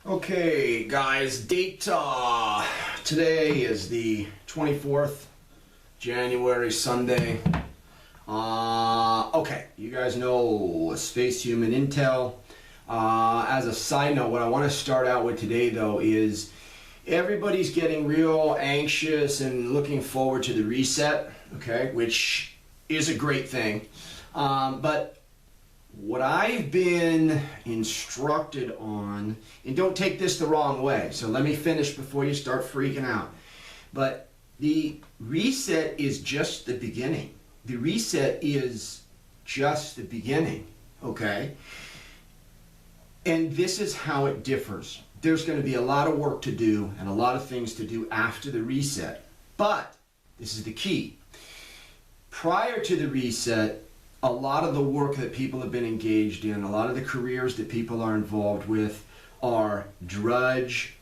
Okay, guys, date today is the 24th January, Sunday. Okay, you guys know Space Human Intel. As a side note, what I want to start out with today, though, is everybody's getting real anxious and looking forward to the reset, okay, which is a great thing. But what I've been instructed on, and don't take this the wrong way, so let me finish before you start freaking out, but the reset is just the beginning. The reset is just the beginning, okay? And this is how it differs. There's going to be a lot of work to do and a lot of things to do after the reset, but this is the key. Prior to the reset, a lot of the work that people have been engaged in, a lot of the careers that people are involved with are drudge,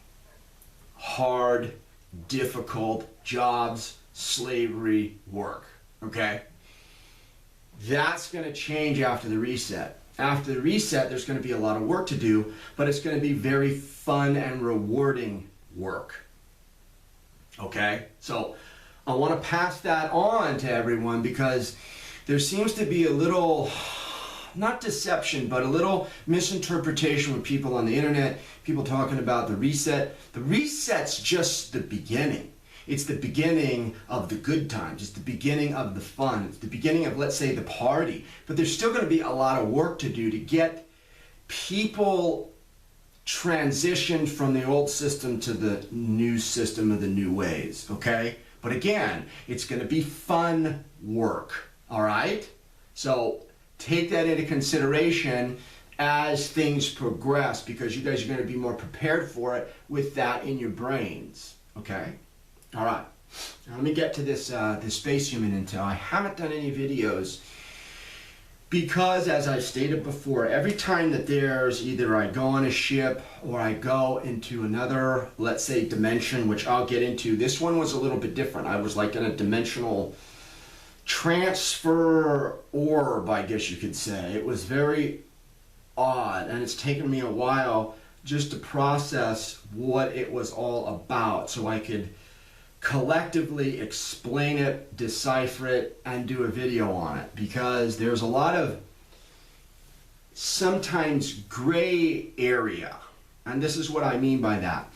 hard, difficult jobs, slavery work, okay? That's going to change after the reset. After the reset, there's going to be a lot of work to do, but it's going to be very fun and rewarding work, okay? So I want to pass that on to everyone because there seems to be a little, not deception, but a little misinterpretation with people on the internet, people talking about the reset. The reset's just the beginning. It's the beginning of the good times. It's the beginning of the fun. It's the beginning of, let's say, the party. But there's still going to be a lot of work to do to get people transitioned from the old system to the new system of the new ways, okay? But again, it's going to be fun work. All right, so take that into consideration as things progress because you guys are going to be more prepared for it with that in your brains. Okay, all right. Now let me get to this Space Human Intel. I haven't done any videos because, as I stated before, every time that there's either I go on a ship or I go into another, let's say, dimension, which I'll get into. This one was a little bit different. I was like in a dimensional transfer orb, I guess you could say. It was very odd, and it's taken me a while just to process what it was all about so I could collectively explain it, decipher it, and do a video on it, because there's a lot of sometimes gray area, and this is what I mean by that.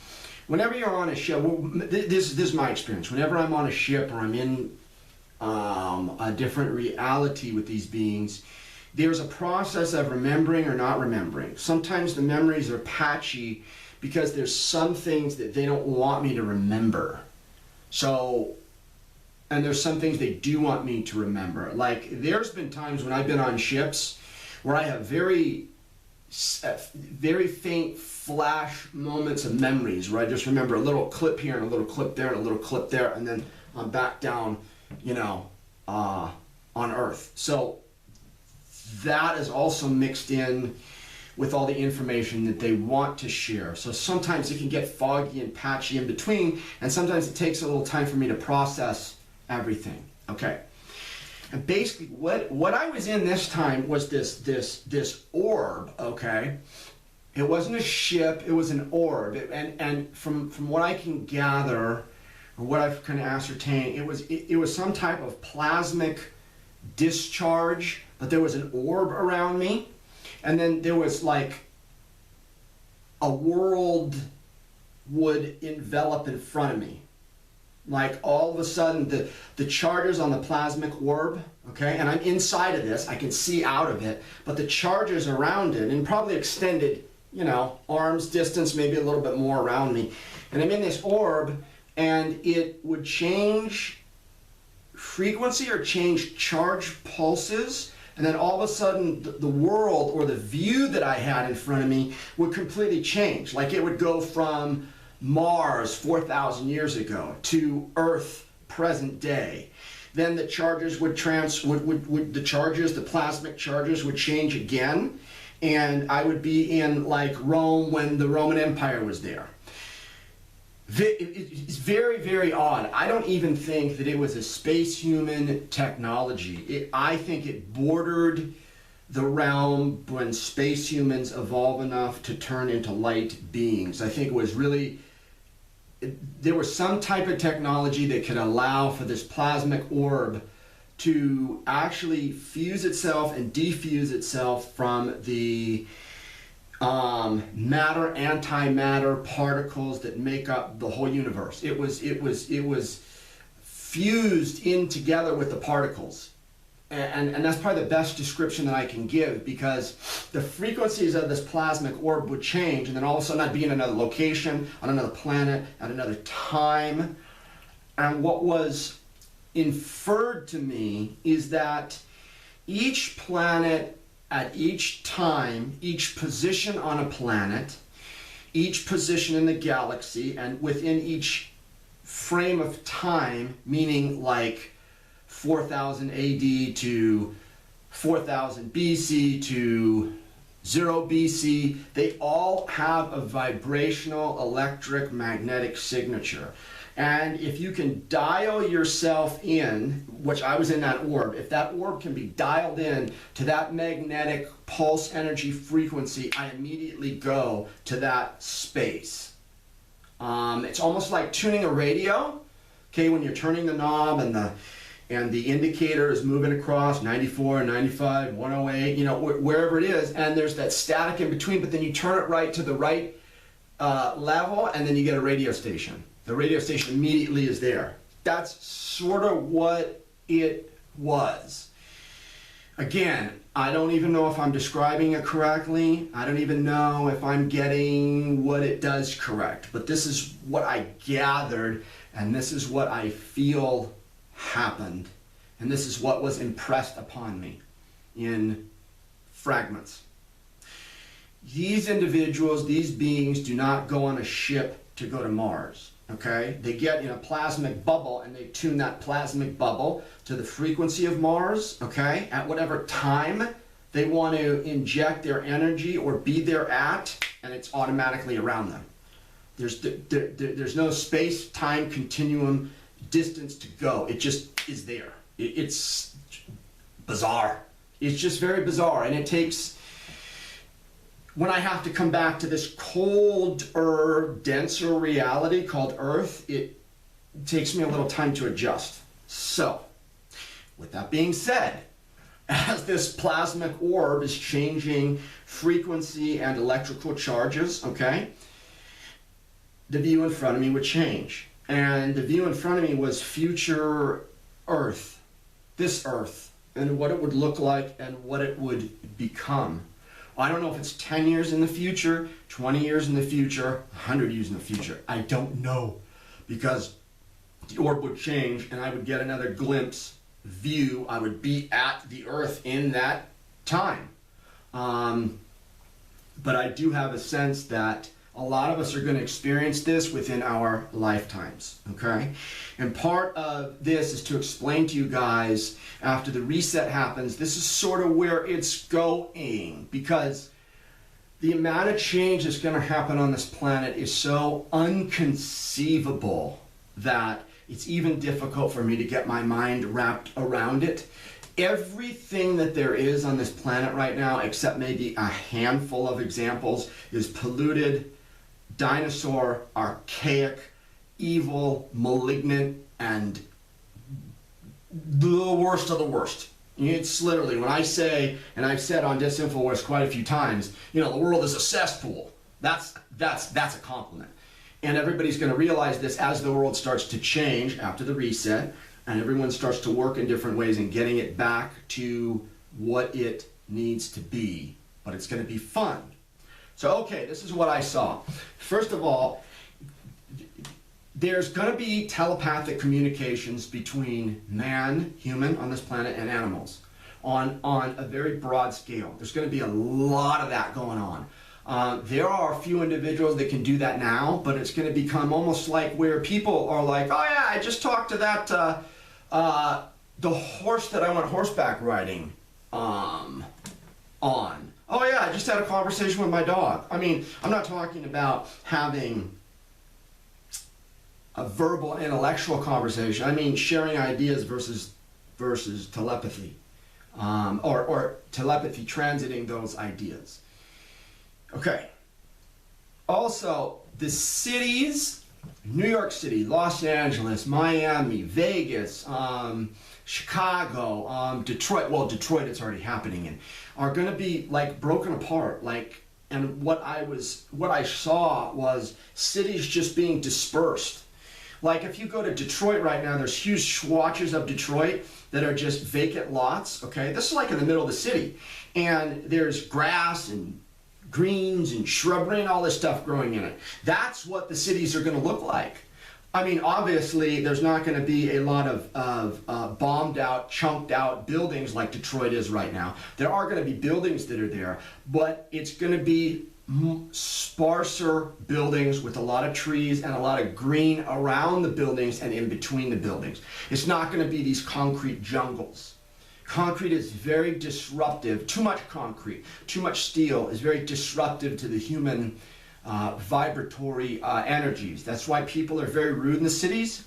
Whenever you're on a ship, this is my experience, whenever I'm on a ship or I'm in a different reality with these beings, there's a process of remembering or not remembering. Sometimes the memories are patchy because there's some things that they don't want me to remember. So, and there's some things they do want me to remember. Like, there's been times when I've been on ships where I have very faint flash moments of memories where I just remember a little clip here and a little clip there and a little clip there, and then I'm back down, you know, on Earth. So that is also mixed in with all the information that they want to share. So sometimes it can get foggy and patchy in between, and sometimes it takes a little time for me to process everything. Okay. And basically what I was in this time was this orb, okay? It wasn't a ship, it was an orb. And from what I can gather, or what I've kind of ascertained, it was some type of plasmic discharge, but there was an orb around me, and then there was like a world would envelop in front of me. Like all of a sudden the charges on the plasmic orb, okay, and I'm inside of this, I can see out of it, but the charges around it, and probably extended, you know, arm's distance, maybe a little bit more around me, and I'm in this orb, and it would change frequency or change charge pulses, and then all of a sudden the world or the view that I had in front of me would completely change. Like it would go from Mars 4,000 years ago to Earth present day. Then the charges would the plasmic charges would change again, and I would be in like Rome when the Roman Empire was there. It's very, very odd. I don't even think that it was a space human technology. I think it bordered the realm when space humans evolve enough to turn into light beings. I think it was really, there was some type of technology that could allow for this plasmic orb to actually fuse itself and diffuse itself from the matter, antimatter particles that make up the whole universe. It was fused in together with the particles. And that's probably the best description that I can give, because the frequencies of this plasmic orb would change, and then all of a sudden I'd be in another location, on another planet, at another time. And what was inferred to me is that each planet at each time, each position on a planet, each position in the galaxy, and within each frame of time, meaning like 4000 AD to 4000 BC to 0 BC, they all have a vibrational electric magnetic signature. And if you can dial yourself in, which I was in that orb, if that orb can be dialed in to that magnetic pulse energy frequency, I immediately go to that space. It's almost like tuning a radio, okay, when you're turning the knob and the indicator is moving across 94, 95, 108, you know, wherever it is, and there's that static in between, but then you turn it right to the right level, and then you get a radio station. The radio station immediately is there. That's sort of what it was. Again, I don't even know if I'm describing it correctly. I don't even know if I'm getting what it does correct. But this is what I gathered, and this is what I feel happened. And this is what was impressed upon me in fragments. These individuals, these beings, do not go on a ship to go to Mars. Okay, they get in a plasmic bubble and they tune that plasmic bubble to the frequency of Mars, okay, at whatever time they want to inject their energy or be there at, and it's automatically around them. There's no space-time continuum distance to go. It just is there. It's bizarre. It's just very bizarre, and it takes, when I have to come back to this colder, denser reality called Earth, it takes me a little time to adjust. So, with that being said, as this plasmic orb is changing frequency and electrical charges, okay, the view in front of me would change. And the view in front of me was future Earth, this Earth, and what it would look like and what it would become. I don't know if it's 10 years in the future, 20 years in the future, 100 years in the future. I don't know, because the orb would change and I would get another glimpse, view. I would be at the Earth in that time. But I do have a sense that a lot of us are going to experience this within our lifetimes, okay? And part of this is to explain to you guys, after the reset happens, this is sort of where it's going, because the amount of change that's going to happen on this planet is so unconceivable that it's even difficult for me to get my mind wrapped around it. Everything that there is on this planet right now, except maybe a handful of examples, is polluted, dinosaur, archaic, evil, malignant, and the worst of the worst. It's literally, when I say, and I've said on Disinfowars quite a few times, you know, the world is a cesspool. That's a compliment. And everybody's going to realize this as the world starts to change after the reset, and everyone starts to work in different ways and getting it back to what it needs to be. But it's going to be fun. So, okay, this is what I saw. First of all, there's going to be telepathic communications between man, human on this planet, and animals on a very broad scale. There's going to be a lot of that going on. There are a few individuals that can do that now, but it's going to become almost like where people are like, oh yeah, I just talked to that, the horse that I went horseback riding on. Oh yeah, I just had a conversation with my dog. I mean, I'm not talking about having a verbal intellectual conversation. I mean sharing ideas versus telepathy. or telepathy transiting those ideas. Okay. Also, the cities, New York City, Los Angeles, Miami, Vegas, Chicago, Detroit, well, Detroit it's already happening in, are going to be like broken apart, like, and what I saw was cities just being dispersed. Like if you go to Detroit right now, there's huge swatches of Detroit that are just vacant lots, okay? This is like in the middle of the city. And there's grass and greens and shrubbery and all this stuff growing in it. That's what the cities are going to look like. I mean, obviously, there's not going to be a lot of bombed out, chunked out buildings like Detroit is right now. There are going to be buildings that are there, but it's going to be sparser buildings with a lot of trees and a lot of green around the buildings and in between the buildings. It's not going to be these concrete jungles. Concrete is very disruptive. Too much concrete, too much steel is very disruptive to the human vibratory energies. That's why people are very rude in the cities,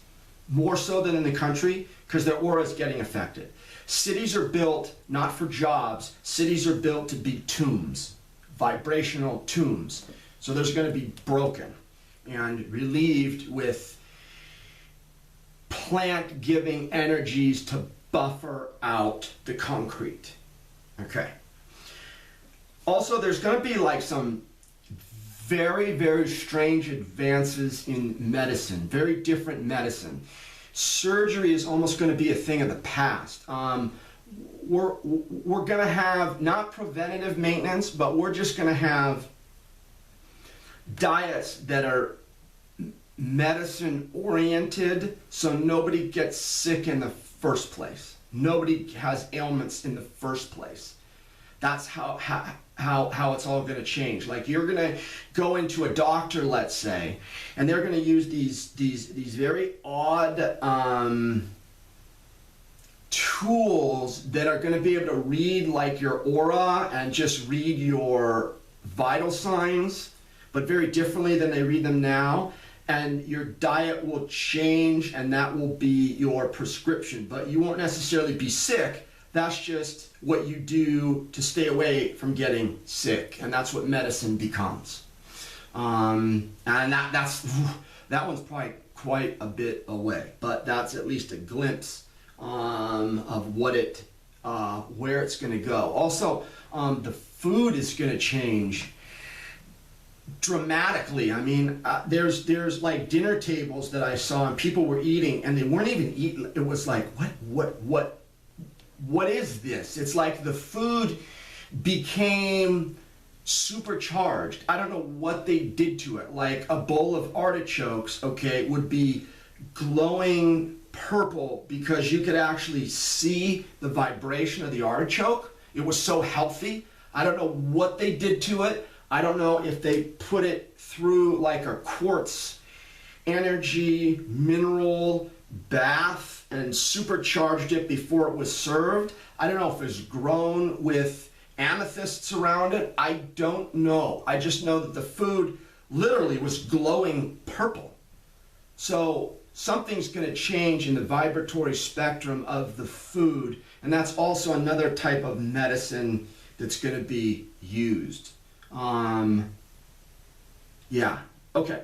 more so than in the country, because their aura is getting affected. Cities are built not for jobs. Cities are built to be tombs, vibrational tombs. So there's going to be broken and relieved with plant-giving energies to buffer out the concrete. Okay. Also, there's going to be like some very, very strange advances in medicine, very different medicine. Surgery is almost going to be a thing of the past. We're going to have not preventative maintenance, but we're just going to have diets that are medicine oriented, so nobody gets sick in the first place. Nobody has ailments in the first place. That's how it's all going to change. Like you're going to go into a doctor, let's say, and they're going to use these very odd tools that are going to be able to read like your aura and just read your vital signs, but very differently than they read them now. And your diet will change, and that will be your prescription. But you won't necessarily be sick. That's just what you do to stay away from getting sick, and that's what medicine becomes. And that one's probably quite a bit away, but that's at least a glimpse of what where it's going to go. Also, the food is going to change dramatically. I mean, there's like dinner tables that I saw, and people were eating, and they weren't even eating. It was like, what is this? It's like the food became supercharged. I don't know what they did to it. Like a bowl of artichokes, okay, would be glowing purple because you could actually see the vibration of the artichoke. It was so healthy. I don't know what they did to it. I don't know if they put it through like a quartz energy mineral bath and supercharged it before it was served. I don't know if it was grown with amethysts around it. I don't know. I just know that the food literally was glowing purple. So something's going to change in the vibratory spectrum of the food, and that's also another type of medicine that's going to be used. Yeah, okay.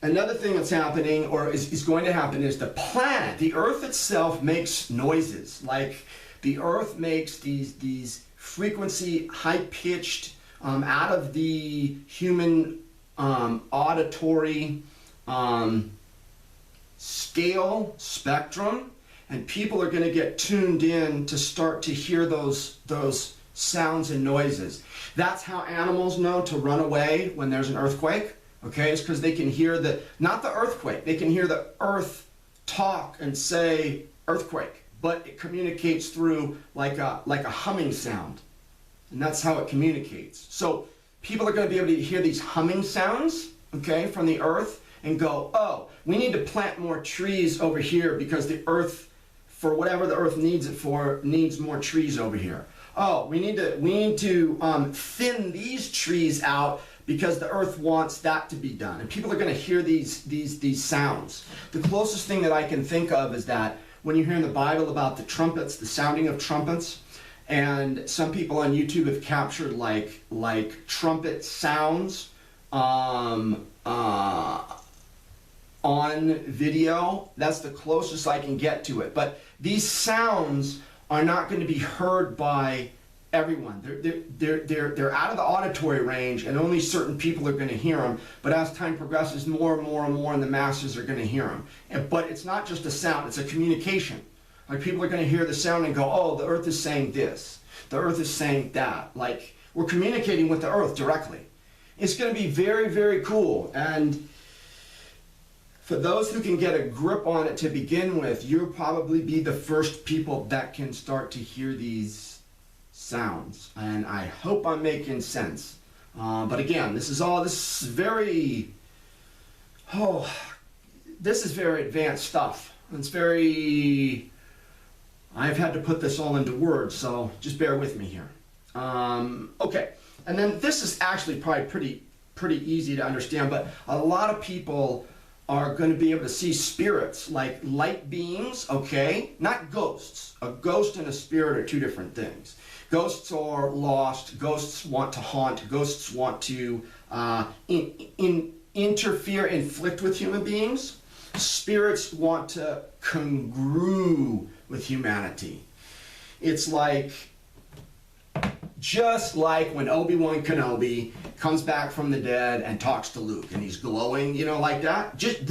Another thing that's happening, or is going to happen, is the planet, the Earth itself makes noises. Like the Earth makes these frequency, high-pitched, out of the human auditory scale spectrum, and people are going to get tuned in to start to hear those sounds and noises. That's how animals know to run away when there's an earthquake. Okay, it's because they can hear not the earthquake, they can hear the earth talk and say earthquake, but it communicates through like a humming sound. And that's how it communicates. So people are going to be able to hear these humming sounds, okay, from the earth and go, oh, we need to plant more trees over here because the earth, for whatever the earth needs it for, needs more trees over here. Oh, we need to thin these trees out because the earth wants that to be done. And people are going to hear these sounds. The closest thing that I can think of is that when you hear in the Bible about the trumpets, the sounding of trumpets, and some people on YouTube have captured like trumpet sounds on video. That's the closest I can get to it. But these sounds are not going to be heard by everyone. They're out of the auditory range, and only certain people are going to hear them. But as time progresses, more and more and more, and the masses are going to hear them. But it's not just a sound; it's a communication. Like, people are going to hear the sound and go, "Oh, the Earth is saying this. The Earth is saying that." Like, we're communicating with the Earth directly. It's going to be very, very cool. And for those who can get a grip on it to begin with, you'll probably be the first people that can start to hear these sounds. And I hope I'm making sense. But again, this is very advanced stuff. It's very, I've had to put this all into words, so just bear with me here. Okay, and then this is actually probably pretty easy to understand, but a lot of people are going to be able to see spirits, like light beings, okay? Not ghosts. A ghost and a spirit are two different things. Ghosts are lost. Ghosts want to haunt. Ghosts want to interfere, inflict with human beings. Spirits want to congrue with humanity. It's like, just like when Obi-Wan Kenobi comes back from the dead and talks to Luke, and he's glowing, you know, like that, just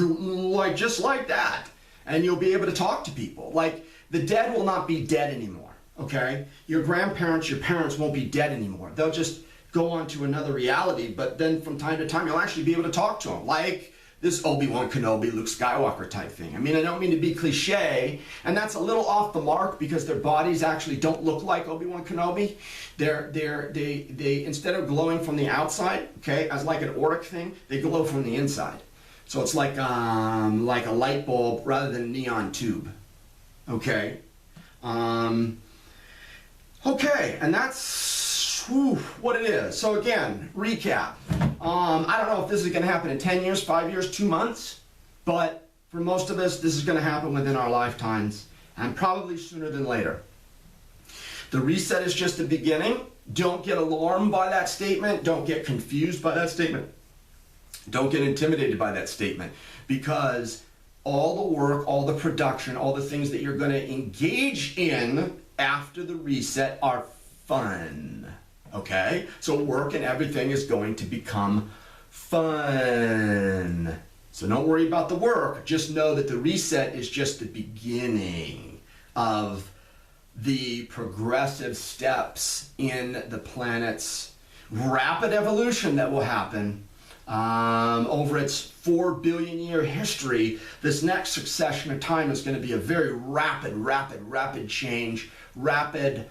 like that, and you'll be able to talk to people. Like, the dead will not be dead anymore, okay? Your grandparents, your parents won't be dead anymore. They'll just go on to another reality, but then from time to time, you'll actually be able to talk to them, like this Obi-Wan Kenobi, Luke Skywalker type thing. I mean, I don't mean to be cliche, and that's a little off the mark because their bodies actually don't look like Obi-Wan Kenobi. They instead of glowing from the outside, okay, as like an auric thing, they glow from the inside. So it's like a light bulb rather than a neon tube, okay? Okay, and that's what it is. So again, recap. I don't know if this is going to happen in 10 years, 5 years, 2 months, but for most of us, this is going to happen within our lifetimes, and probably sooner than later. The reset is just the beginning. Don't get alarmed by that statement. Don't get confused by that statement. Don't get intimidated by that statement, because all the work, all the production, all the things that you're going to engage in after the reset are fun. Okay? So work and everything is going to become fun. So don't worry about the work. Just know that the reset is just the beginning of the progressive steps in the planet's rapid evolution that will happen over its 4 billion year history. This next succession of time is going to be a very rapid change, rapid,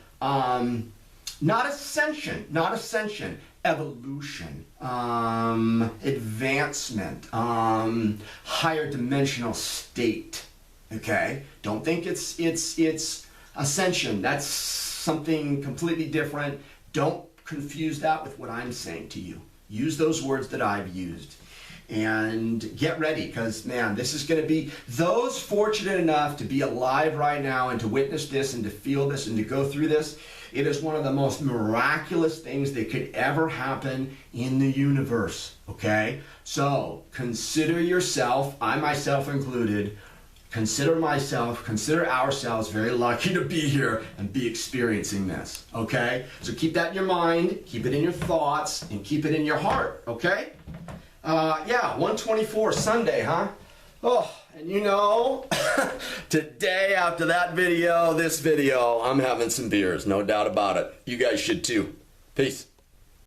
not ascension, evolution, advancement, higher dimensional state. Okay? Don't think it's ascension. That's something completely different. Don't confuse that with what I'm saying to you. Use those words that I've used. And get ready, because, man, this is going to be, those fortunate enough to be alive right now and to witness this and to feel this and to go through this, it is one of the most miraculous things that could ever happen in the universe, okay? So, consider yourself, I myself included, consider ourselves very lucky to be here and be experiencing this, okay? So keep that in your mind, keep it in your thoughts, and keep it in your heart, okay? Yeah, 124 Sunday, huh? Oh, and you know, today after that video, this video, I'm having some beers, no doubt about it. You guys should too. Peace.